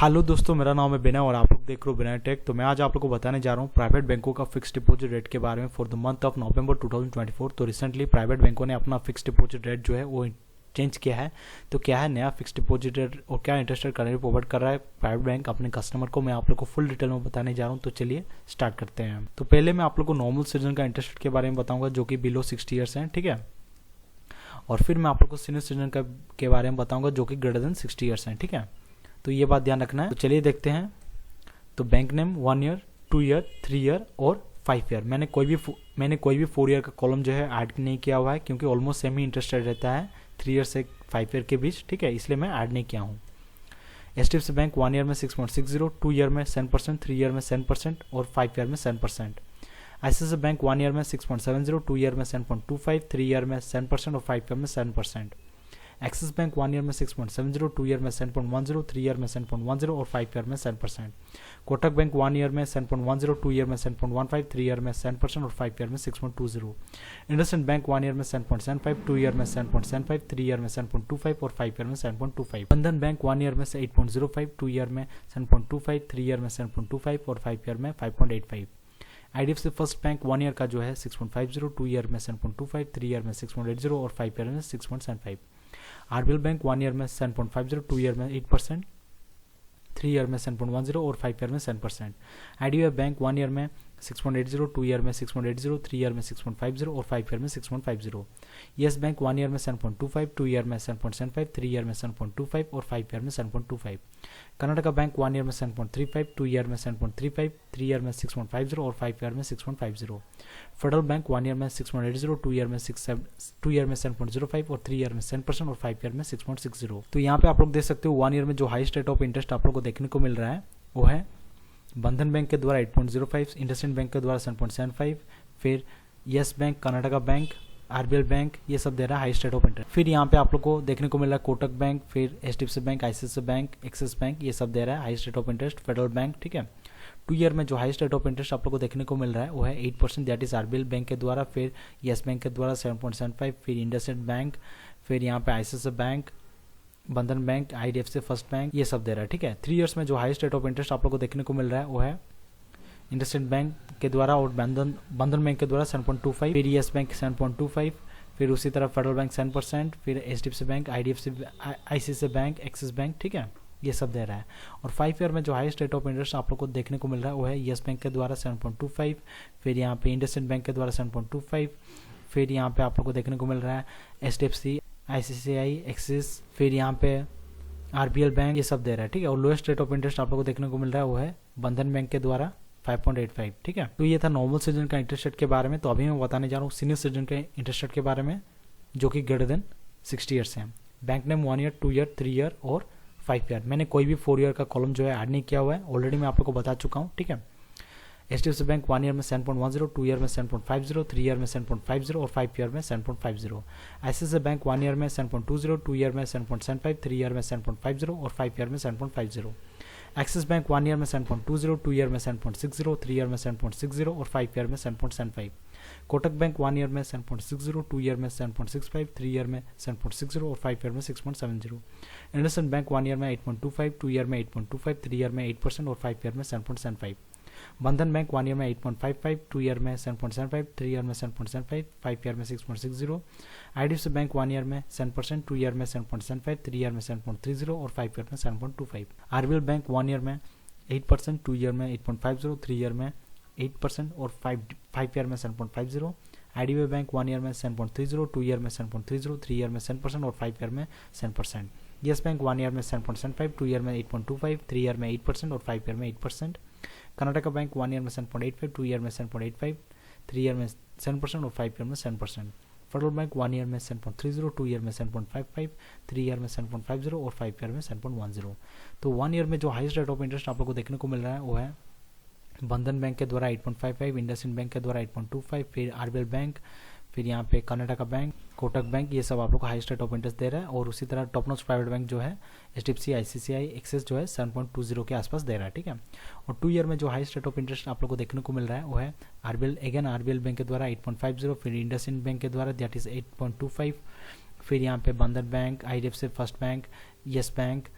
Hello दोस्तों, मेरा नाम है बिनय और आप लोग देख रहे हो बिनय टेक। तो मैं आज आप लोग को बताने जा रहा हूँ प्राइवेट बैंकों का फिक्स डिपॉजिट रेट के बारे में for the month of November 2024। तो रिसेंटली प्राइवेट बैंकों ने अपना फिक्स डिपॉजिट रेट जो है वो चेंज किया है। तो क्या है नया फिक्स डिपॉजिट रेट और क्या इंटरेस्ट रेट करंटली प्रोवाइड कर रहा है प्राइवेट बैंक अपने कस्टमर को, मैं आप लोग को फुल डिटेल में बताने जा रहा हूँ। तो चलिए स्टार्ट करते हैं। तो पहले मैं आप लोग को नॉर्मल सिटीजन का इंटरेस्ट रेट के बारे में बताऊंगा जो कि बिलो 60 ईयर्स है, ठीक है। और फिर मैं आप लोग को सीनियर सिटीजन के बारे में बताऊंगा जो कि ग्रेटर देन 60 ईयर्स है, ठीक है। तो ये बात ध्यान रखना है। तो चलिए देखते हैं। तो bank name 1 year, 2 year, 3 year और 5 ईयर। मैंने कोई भी 4 ईयर का कॉलम जो है ऐड नहीं किया हुआ है क्योंकि ऑलमोस्ट सेम ही इंटरेस्ट रेट रहता है 3 ईयर से 5 ईयर के बीच, ठीक है, इसलिए मैं ऐड नहीं किया हूँ। एचडीएफसी बैंक 1 ईयर में 6.60, 2 ईयर में 7%, 3 ईयर में 7% और 5 ईयर में 7%। आईसीआईसीआई बैंक 1 ईयर में 6.70, 2 ईयर में 7.25, 3 ईयर में 7% और 5 ईयर में 7%। एक्सिस बैंक 1 ईयर में 6.70, 2 ईयर में 7.10, 3 ईयर में 7.10 और 5 ईयर में 7%। कोटक बैंक 1 ईयर में 7.10, 2 ईयर में 7.15, 3 ईयर में 7% और 5 ईयर में 6.20। इंडसइंड बैंक 1 ईयर में 7.75, 2 ईयर में 7.75, 3 ईयर में 7.25 और 5 ईयर में 7.25। बंधन बैंक 1 ईयर में 8.05, 2 ईयर में 7.25, 3 ईयर में 7.25 और 5 ईयर में 5.85। आईडीएफसी फर्स्ट बैंक 1 ईयर का जो है 6.50, 2 ईयर में 7.25, 3 ईयर में 6.80 और 5 ईयर में 6.75। आरबीएल बैंक 1 ईयर में 7.50, 2 ईयर में 8%, 3 ईयर में 7.10 और 5 ईयर में 7%। आईडीबीआई बैंक 1 ईयर में 6.80, 2 ईयर में 6.80, 3 ईयर में 6.50 और 5 ईयर में 6.50। येस बैंक 1 ईयर में 7.25, 2 ईयर में 7.75, 3 ईयर में 7.25 और 5 ईयर में 7.25। कर्नाटका बैंक 1 ईयर में 7.35, 2 ईयर में 7.35, 3 ईयर में 6.50 और 5 ईयर में 6.50। फेडरल बैंक 1 ईयर में 6.80, 2 ईयर में 7.05 और 3 ईयर में 7% और 5 ईयर में 6.60। तो यहाँ पे आप लोग देख सकते हो 1 ईयर में जो हाईएस्ट रेट ऑफ इंटरेस्ट आप लोग को देखने को मिल रहा है वो है बंधन बैंक के द्वारा 8.05, इंडसइंड बैंक के द्वारा 7.75, फिर yes bank, Karnataka bank, RBL bank, ये सब दे रहा है हाईएस्ट रेट ऑफ इंटरेस्ट। फिर यहाँ पे आप लोग को देखने को मिल रहा है कोटक बैंक, फिर HDFC bank, ICICI bank, axis bank, ये सब दे रहा है highest rate of interest. Federal bank, ठीक है। 2 ईयर में जो हाईएस्ट रेट ऑफ इंटरेस्ट आप लोग को देखने को मिल रहा है वो है 8%, दैट इज आरबीएल बैंक के द्वारा, फिर येस बैंक के द्वारा 7.75, फिर इंडसइंड बैंक, फिर यहाँ पे आईसीआईसीआई बैंक, बंधन बैंक, आईडीएफसी फर्स्ट बैंक, ये सब दे रहा है, ठीक है। 3 ईयर्स में जो हाईएस्ट रेट ऑफ इंटरेस्ट आप लोग को देखने को मिल रहा है वो है इंडसइंड बैंक के द्वारा और बंधन बैंक के द्वारा 7.25, फिर येस बैंक 7.25, फिर उसी तरह फेडरल बैंक 7%, फिर HDFC bank, ICICI bank, axis bank, ठीक है, ये सब दे रहा है। और 5 ईयर में जो हाईएस्ट रेट ऑफ इंटरेस्ट आप लोग को देखने को मिल रहा है वो है येस बैंक के द्वारा 7.25, फिर यहाँ पे इंडसइंड बैंक के द्वारा 7.25, फिर यहाँ पे आप लोग को देखने को मिल रहा है एचडीएफसी, आईसीआईसीआई, एक्सिस, फिर यहाँ पे आरबीएल बैंक, ये सब दे रहा है, ठीक है। और लोएस्ट रेट ऑफ इंटरेस्ट आप लोग को देखने को मिल रहा है वो है बंधन बैंक के द्वारा 5.85, ठीक है। तो ये था नॉर्मल सिटीजन का इंटरेस्ट रेट के बारे में। तो अभी मैं बताने जा रहा हूँ सीनियर सिटीजन के इंटरेस्ट रेट के बारे में जो कि ग्रेटर देन 60 ईयर्स है। Bank name 1 year, 2 year, 3 year और 5 ईयर। मैंने कोई भी 4 ईयर का कॉलम जो है ऐड नहीं किया हुआ है, ऑलरेडी मैं आप लोग को बता चुका हूँ, ठीक है। एचडीएफसी बैंक 1 ईयर में 7.10, 2 ईयर में 7.50, 3 ईयर में 7.50 और 5 ईयर में 7.50। आईसीआईसीआई बैंक 1 ईयर में 7.20, 2 ईयर में 7.75, 3 ईयर में 7.50 और 5 ईयर में 7.50। एक्सिस बैंक 1 ईयर में 7.20, 2 ईयर में 7.60, 3 ईयर में 7.60 और 5 ईयर में 7.75। कोटक बैंक 1 ईयर में 7.60, 2 ईयर में 7.65, 3 ईयर में 7.60 और 5 ईयर में 6.70। इंडसइंड बैंक 1 ईयर में 8.25, 2 ईयर में 8.25, 3 ईयर में 8% और 5 ईयर में 7.75। बंधन बैंक 1 ईयर में 8.55, 2 ईयर में 7.75, 3 ईयर में 7.75, 5 ईयर में 6.60। आईडीएफसी बैंक 1 ईयर में 7%, 2 ईयर में 7.75, 3 ईयर में 7.30 और 5 ईयर में 7.25। आरबीएल बैंक 1 ईयर में 8%, 2 ईयर में 8.50, 3 ईयर में 8% और 5 ईयर में 7.50। आईडीबीआई बैंक 1 ईयर में 7.30, 2 ईयर में 7.30, 3 ईयर में 7% और 5 ईयर में 7%। येस बैंक 1 ईयर में 7.75, 2 ईयर में 8.25, 3 ईयर में 8% और 5 ईयर में 8%। कर्नाटका बैंक 1 ईयर में 7.85, 2 ईयर में 7.85, 3 ईयर में 7% और 5 ईयर में 7%। फेडरल बैंक 1 ईयर में 7.30, 2 ईयर में 7.55, 3 ईयर में 7.50 और 5 ईयर में 7.10। तो 1 ईयर में जो हाईएस्ट रेट ऑफ इंटरेस्ट आप लोग को देखने को मिल रहा है वो है बंधन बैंक के द्वारा 8.55, इंडसइंड बैंक के द्वारा 8.25, फिर आरबीएल बैंक, फिर यहाँ पे कर्नाटका बैंक, कोटक बैंक, ये सब आप लोग को हाईएस्ट रेट ऑफ इंटरेस्ट दे रहा है। और उसी तरह टॉप नॉच प्राइवेट बैंक जो है एचडीएफसी, आईसीआईसीआई, एक्सिस जो है 7.20 के आसपास दे रहा है, ठीक है। और 2 ईयर में जो हाईएस्ट रेट ऑफ इंटरेस्ट आप लोग को देखने को मिल रहा है वो है आरबीएल बैंक के द्वारा 8.50, फिर इंडसइंड बैंक के द्वारा दैट इज 8.25, फिर यहाँ पे बंधन bank, IDFC first bank, yes bank,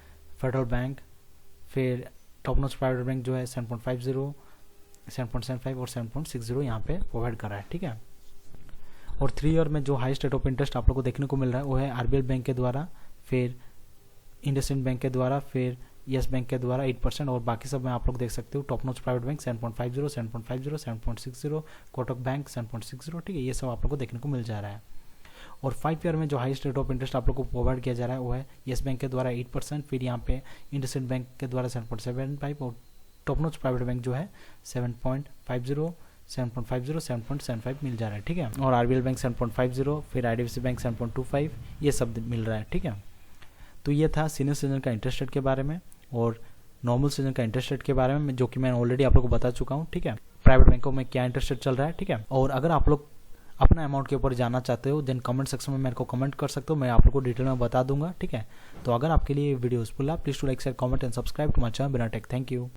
federal bank, फिर टॉप नॉच प्राइवेट बैंक जो है 7.50, 7.75 और 7.60 यहाँ पे प्रोवाइड कर रहा है, ठीक है। और 3 ईयर में जो हाईएस्ट रेट ऑफ इंटरेस्ट आप लोग को देखने को मिल रहा है वो है आरबीएल बैंक के द्वारा, फिर इंडसइंड बैंक के द्वारा, फिर यस बैंक के द्वारा 8%, और बाकी सब में आप लोग देख सकते हो top notch private bank 7.50, 7.50, 7.60, Kotak bank 7.60, ठीक है। ये सब आप लोग को देखने को मिल जा रहा है। और 5 ईयर में जो हाईएस्ट रेट ऑफ इंटरेस्ट आप लोग को प्रोवाइड किया जा रहा है वो है यस बैंक के द्वारा 8%, फिर यहाँ पे इंडसइंड बैंक के द्वारा 7.75 और टॉप नॉच प्राइवेट बैंक जो है 7.50, 7.75 मिल जा रहा है, ठीक है। और आरबीएल बैंक 7.50, फिर आईडीएफसी बैंक 7.25, ये सब मिल रहा है, ठीक है। तो ये था सीनियर सिटीजन का इंटरेस्ट रेट के बारे में और नॉर्मल सिटीजन का इंटरेस्ट रेट के बारे में, जो कि मैं ऑलरेडी आप लोग को बता चुका हूँ, ठीक है। प्राइवेट बैंकों में क्या इंटरेस्ट रेट चल रहा है, ठीक है। और अगर आप लोग अपना अमाउंट के ऊपर जानना चाहते हो देन कमेंट सेक्शन में मेरे को कमेंट कर सकते हो, मैं आप लोग को डिटेल में बता दूंगा, ठीक है। तो अगर आपके लिए वीडियो यूजफुल है please to like share comment and subscribe to my channel बिना टेक। Thank you.